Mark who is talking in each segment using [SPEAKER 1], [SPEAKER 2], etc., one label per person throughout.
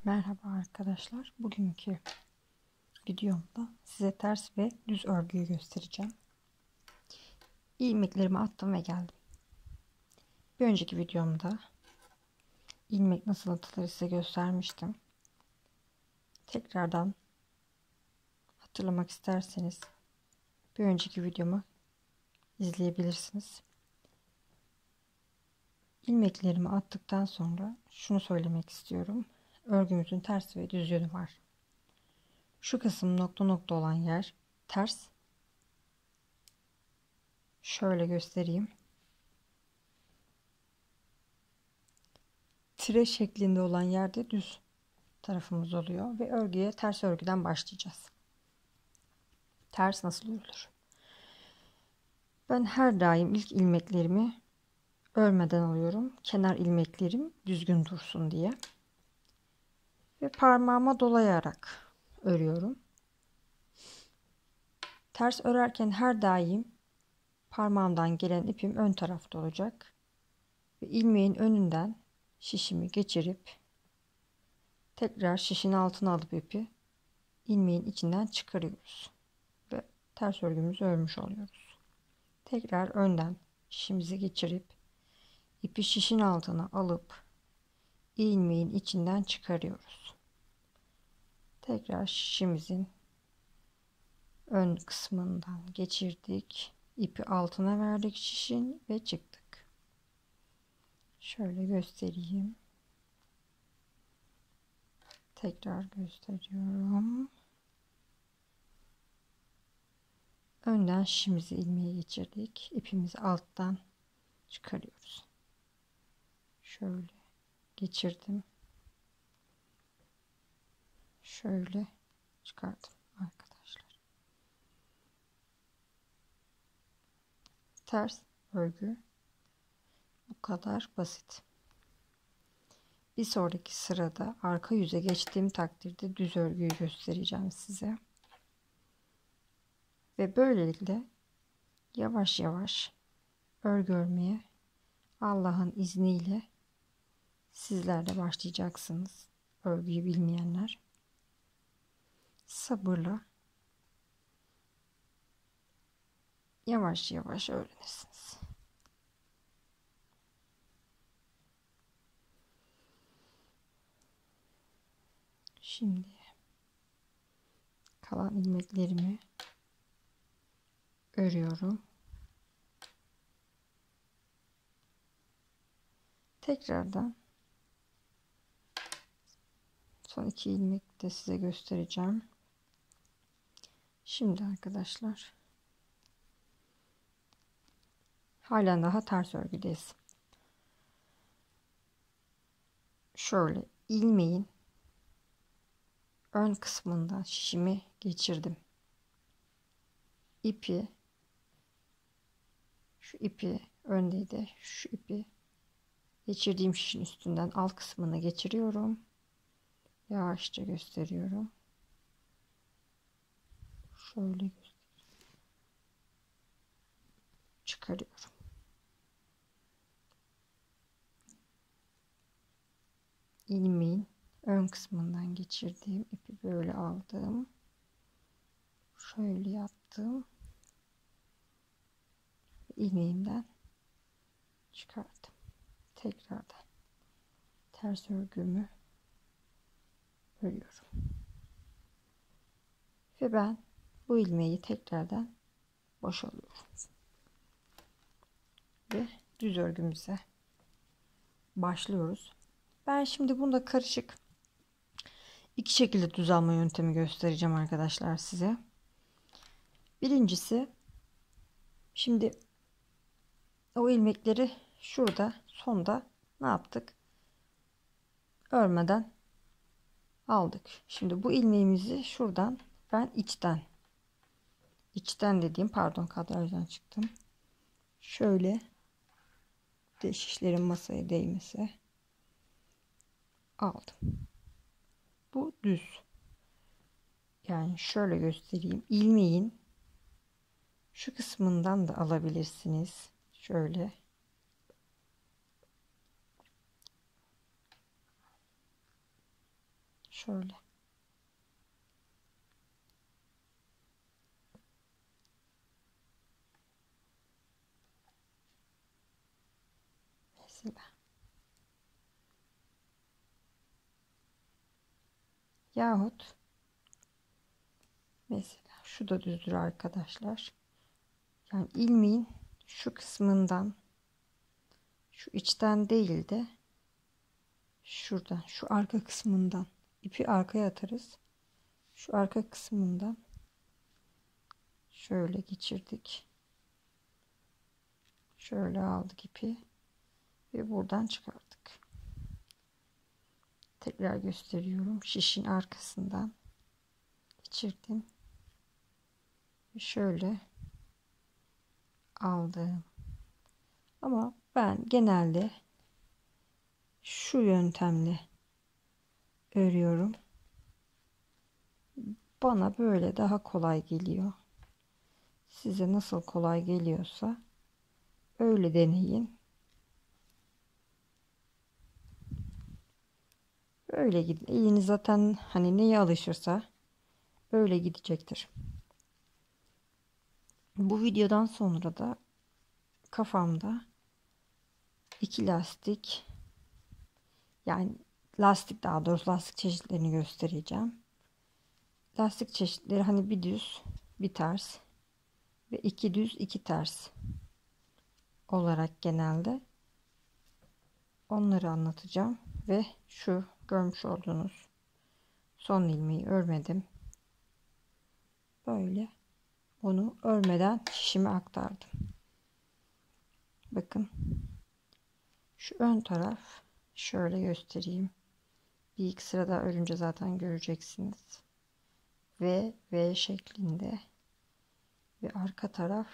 [SPEAKER 1] Merhaba arkadaşlar. Bugünkü videomda size ters ve düz örgüyü göstereceğim. İlmeklerimi attım ve geldim. Bir önceki videomda ilmek nasıl atılır size göstermiştim. Tekrardan hatırlamak isterseniz bir önceki videomu izleyebilirsiniz. İlmeklerimi attıktan sonra şunu söylemek istiyorum. Örgümüzün ters ve düz yönü var. Şu kısım nokta nokta olan yer ters. Şöyle göstereyim. Tire şeklinde olan yerde düz tarafımız oluyor ve örgüye ters örgüden başlayacağız. Ters nasıl örülür? Ben her daim ilk ilmeklerimi örmeden alıyorum. Kenar ilmeklerim düzgün dursun diye. Ve parmağıma dolayarak örüyorum. Ters örerken her daim parmağımdan gelen ipim ön tarafta olacak. Ve ilmeğin önünden şişimi geçirip tekrar şişin altına alıp ipi ilmeğin içinden çıkarıyoruz. Ve ters örgümüzü örmüş oluyoruz. Tekrar önden şişimizi geçirip ipi şişin altına alıp ilmeğin içinden çıkarıyoruz. Tekrar şişimizin ön kısmından geçirdik. İpi altına verdik şişin ve çıktık. Şöyle göstereyim. Tekrar gösteriyorum. Önden şişimizi ilmeğe geçirdik. İpimizi alttan çıkarıyoruz. Şöyle geçirdim. Şöyle çıkardım arkadaşlar. Ters örgü bu kadar basit. Bir sonraki sırada arka yüze geçtiğim takdirde düz örgüyü göstereceğim size. Ve böylelikle yavaş yavaş örgü örmeye Allah'ın izniyle sizler de başlayacaksınız. Örgüyü bilmeyenler sabırla yavaş yavaş öğrenirsiniz. Şimdi kalan ilmeklerimi örüyorum. Tekrardan son iki ilmek de size göstereceğim. Şimdi arkadaşlar halen daha ters örgüdeyiz. Şöyle ilmeğin ön kısmından şişimi geçirdim. İpi şu ipi öndeydi. Şu ipi geçirdiğim şişin üstünden alt kısmını geçiriyorum. Yavaşça gösteriyorum. Şöyle çıkarıyorum. İlmeğin ön kısmından geçirdiğim ipi böyle aldım. Şöyle yaptım. İlmeğimden çıkardım. Tekrardan ters örgümü örüyorum. Ve ben bu ilmeği tekrardan boşalıyorum. Ve düz örgümüze başlıyoruz. Ben şimdi bunda karışık iki şekilde düz alma yöntemi göstereceğim arkadaşlar size. Birincisi, şimdi o ilmekleri şurada sonda ne yaptık? Örmeden aldık. Şimdi bu ilmeğimizi şuradan ben içten dediğim, pardon, kadrajdan çıktım. Şöyle de şişlerin masaya değmesi aldım. Bu düz. Yani şöyle göstereyim. İlmeğin şu kısmından da alabilirsiniz. Şöyle. Şöyle. Mesela. Yahut mesela şu da düzdür arkadaşlar. Yani ilmeğin şu kısmından, şu içten değil de şuradan, şu arka kısmından ipi arkaya atarız. Şu arka kısmından şöyle geçirdik. Şöyle aldık ipi ve buradan çıkardık. Tekrar gösteriyorum. Şişin arkasından geçirdim. Ve şöyle aldım. Ama ben genelde şu yöntemle örüyorum. Bana böyle daha kolay geliyor. Size nasıl kolay geliyorsa öyle deneyin. Öyle gidin. Eliniz zaten hani neye alışırsa öyle gidecektir. Bu videodan sonra da kafamda 2 lastik, yani lastik, daha doğrusu lastik çeşitlerini göstereceğim. Lastik çeşitleri hani bir düz, bir ters ve 2 düz, 2 ters olarak genelde onları anlatacağım. Ve şu görmüş olduğunuz son ilmeği örmedim. Böyle onu örmeden şişime aktardım. Bakın şu ön taraf, şöyle göstereyim. Bir iki sırada örünce zaten göreceksiniz. V şeklinde ve arka taraf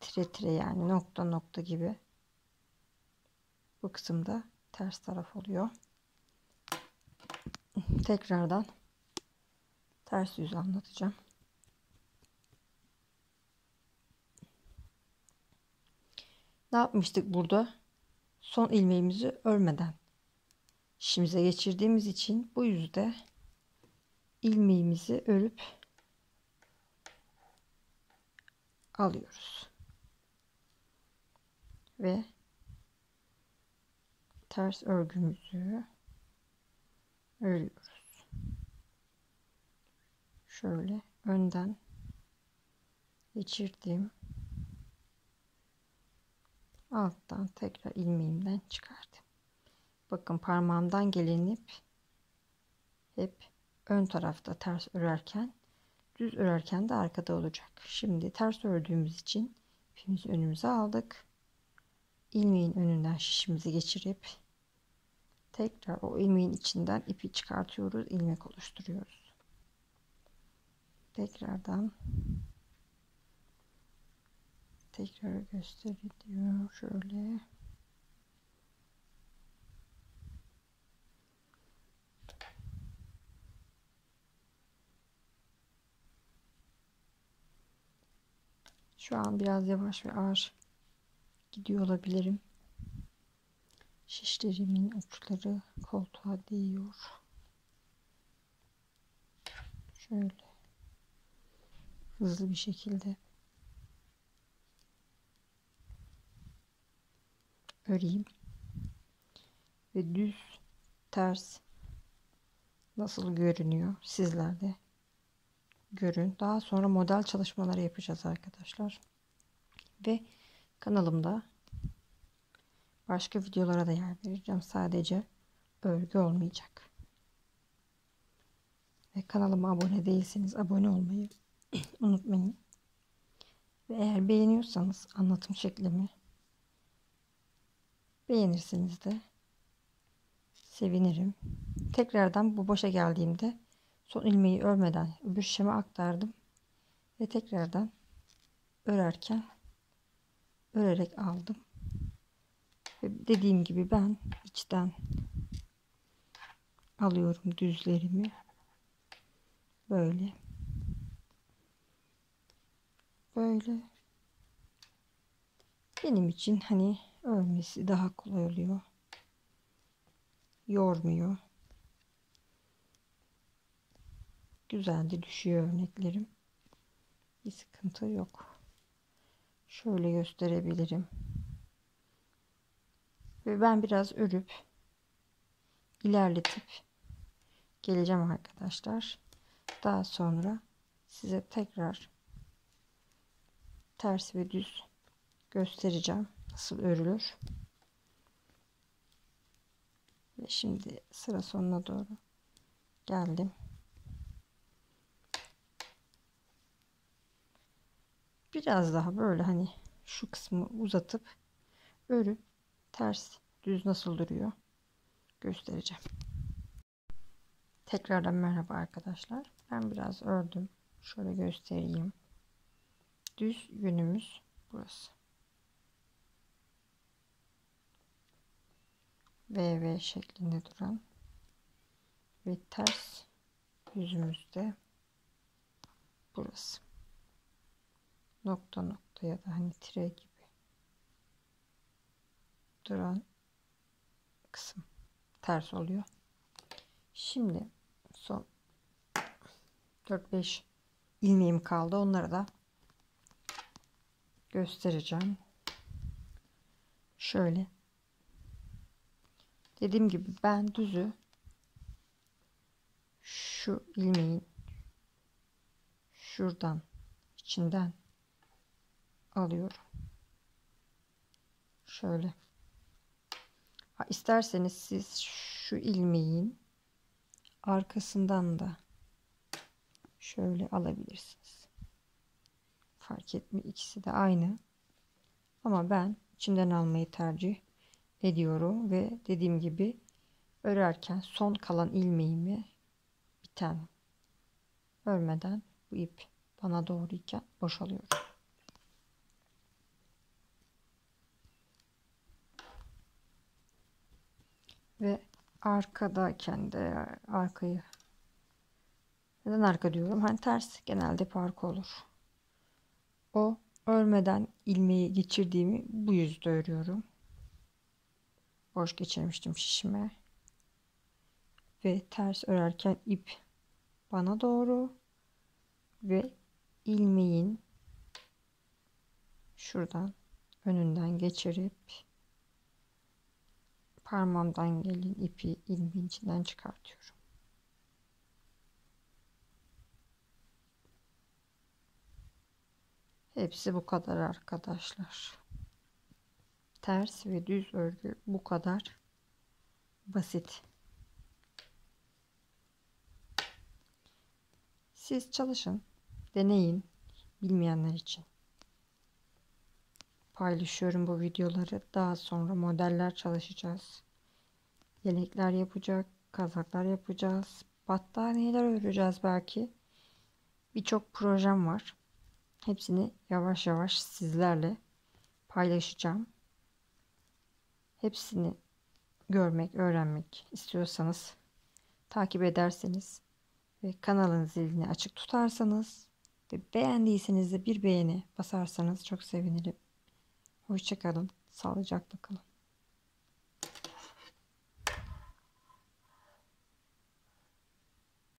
[SPEAKER 1] tire tire, yani nokta nokta gibi. Bu kısımda ters taraf oluyor. Tekrardan ters yüz anlatacağım. Ne yapmıştık burada? Son ilmeğimizi örmeden şişimize geçirdiğimiz için bu yüzde ilmeğimizi örüp alıyoruz. Ve ters örgümüzü örüyoruz. Şöyle önden geçirdim. Alttan tekrar ilmeğimden çıkardım. Bakın parmağımdan gelen ip hep ön tarafta ters örerken, düz örerken de arkada olacak. Şimdi ters ördüğümüz için ipimizi önümüze aldık. İlmeğin önünden şişimizi geçirip tekrar o ilmeğin içinden ipi çıkartıyoruz, ilmek oluşturuyoruz. Tekrardan tekrar gösteriyor şöyle. Şu an biraz yavaş ve ağır gidiyor olabilirim. Şişlerimin uçları koltuğa değiyor. Şöyle hızlı bir şekilde öreyim ve düz ters nasıl görünüyor sizler de görün. Daha sonra model çalışmaları yapacağız arkadaşlar. Ve kanalımda başka videolara da yer vereceğim. Sadece örgü olmayacak. Ve kanalıma abone değilseniz abone olmayı unutmayın. Ve eğer beğeniyorsanız anlatım şeklimi, beğenirseniz de sevinirim. Tekrardan bu başa geldiğimde son ilmeği örmeden öbür şişeme aktardım. Ve tekrardan örerken örerek aldım. Ve dediğim gibi ben içten alıyorum düzlerimi. Böyle. Böyle. Benim için hani örmesi daha kolay oluyor. Yormuyor. güzel de düşüyor örneklerim. Bir sıkıntı yok. Şöyle gösterebilirim. Ve ben biraz örüp ilerletip geleceğim arkadaşlar. Daha sonra size tekrar ters ve düz göstereceğim nasıl örülür. Ve şimdi sıra sonuna doğru geldim. Biraz daha böyle hani şu kısmı uzatıp örüp ters düz nasıl duruyor göstereceğim. Tekrardan merhaba arkadaşlar. Ben biraz ördüm. Şöyle göstereyim. Düz yönümüz burası. V şeklinde duran ve ters yüzümüz de burası. Nokta nokta ya da hani tire gibi duran kısım ters oluyor. Şimdi son 4-5 ilmeğim kaldı. Onları da göstereceğim. Şöyle. Dediğim gibi ben düzü şu ilmeğin şuradan içinden alıyorum. Şöyle. İsterseniz siz şu ilmeğin arkasından da şöyle alabilirsiniz. Fark etmiyor. İkisi de aynı. Ama ben içinden almayı tercih ediyorum ve dediğim gibi örerken son kalan ilmeğimi biten örmeden bu ip bana doğruyken boşalıyorum. Ve arkadayken de arkayı, neden arka diyorum, hani ters genelde hep arka olur. O örmeden ilmeği geçirdiğimi bu yüzde örüyorum. Boş geçirmiştim şişime. Ve ters örerken ip bana doğru ve ilmeğin şuradan önünden geçirip parmağımdan gelen ipi ilmeğin içinden çıkartıyorum. Hepsi bu kadar arkadaşlar. Ters ve düz örgü bu kadar basit. Siz çalışın, deneyin, bilmeyenler için. Paylaşıyorum bu videoları. Daha sonra modeller çalışacağız. Yelekler yapacak, kazaklar yapacağız, battaniyeler öreceğiz belki. Birçok projem var. Hepsini yavaş yavaş sizlerle paylaşacağım. Hepsini görmek, öğrenmek istiyorsanız takip ederseniz ve kanalın zilini açık tutarsanız ve beğendiyseniz de bir beğeni basarsanız çok sevinirim. Hoşça kalın, sağlıcakla kalın.